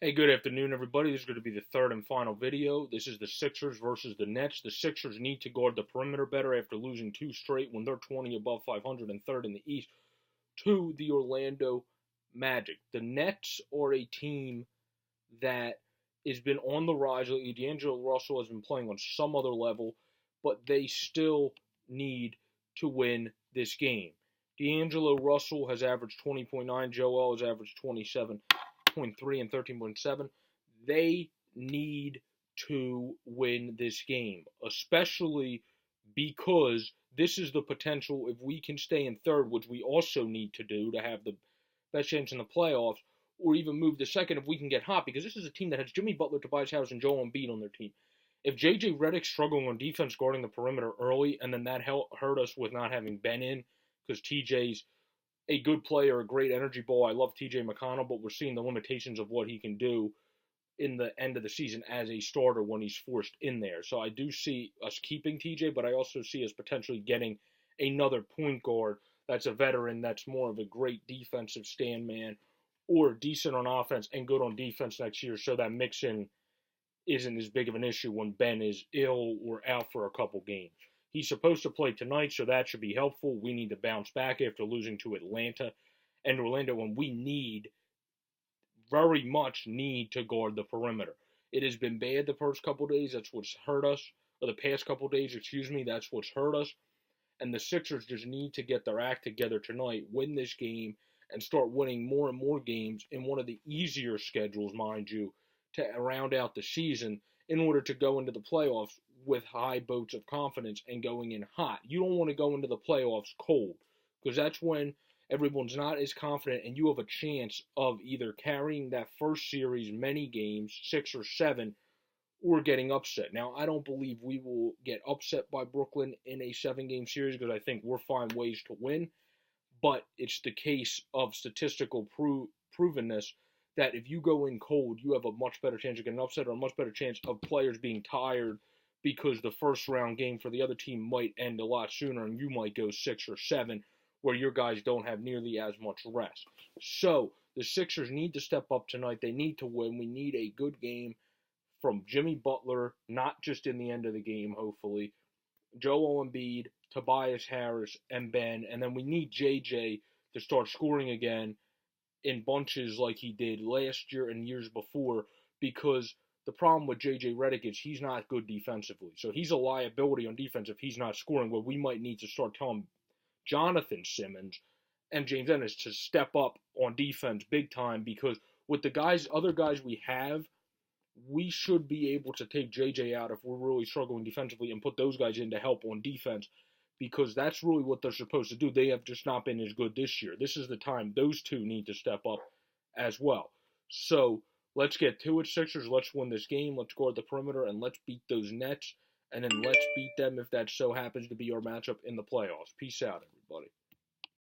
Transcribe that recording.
Hey, good afternoon, everybody. This is going to be the third and final video. This is the Sixers versus the Nets. The Sixers need to guard the perimeter better after losing two straight when they're 20 above 500 and third in the East to the Orlando Magic. The Nets are a team that has been on the rise lately. D'Angelo Russell has been playing on some other level, but they still need to win this game. D'Angelo Russell has averaged 20.9. Joel has averaged 27.3 and 13.7. They need to win this game, especially because this is the potential, if we can stay in third, which we also need to do to have the best chance in the playoffs, or even move to second if we can get hot, because this is a team that has Jimmy Butler, Tobias Harris, and Joel Embiid on their team. If J.J. Redick's struggling on defense guarding the perimeter early, and then that hurt us with not having Ben in, because TJ's a good player, a great energy ball. I love TJ McConnell, but we're seeing the limitations of what he can do in the end of the season as a starter when he's forced in there. So I do see us keeping TJ, but I also see us potentially getting another point guard that's a veteran, that's more of a great defensive stand man, or decent on offense and good on defense next year, so that mix-in isn't as big of an issue when Ben is ill or out for a couple games. He's supposed to play tonight, so that should be helpful. We need to bounce back after losing to Atlanta and Orlando, and we very much need to guard the perimeter. It has been bad the first couple days. That's what's hurt us. Or the past couple days, that's what's hurt us. And the Sixers just need to get their act together tonight, win this game, and start winning more and more games in one of the easier schedules, mind you, to round out the season in order to go into the playoffs with high boats of confidence and going in hot. You don't want to go into the playoffs cold, because that's when everyone's not as confident and you have a chance of either carrying that first series many games, 6 or 7, or getting upset. Now, I don't believe we will get upset by Brooklyn in a 7-game series, because I think we'll find ways to win, but it's the case of statistical provenness that if you go in cold, you have a much better chance of getting upset, or a much better chance of players being tired, because the first round game for the other team might end a lot sooner and you might go 6 or 7 where your guys don't have nearly as much rest. So the Sixers need to step up tonight. They need to win. We need a good game from Jimmy Butler, not just in the end of the game, hopefully. Joel Embiid, Tobias Harris, and Ben. And then we need JJ to start scoring again in bunches like he did last year and years before, because the problem with J.J. Redick is he's not good defensively. So he's a liability on defense if he's not scoring, where we might need to start telling Jonathan Simmons and James Ennis to step up on defense big time, because with the other guys we have, we should be able to take J.J. out if we're really struggling defensively and put those guys in to help on defense, because that's really what they're supposed to do. They have just not been as good this year. This is the time those two need to step up as well. So let's get to it, Sixers. Let's win this game. Let's guard the perimeter, and let's beat those Nets. And then let's beat them if that so happens to be our matchup in the playoffs. Peace out, everybody.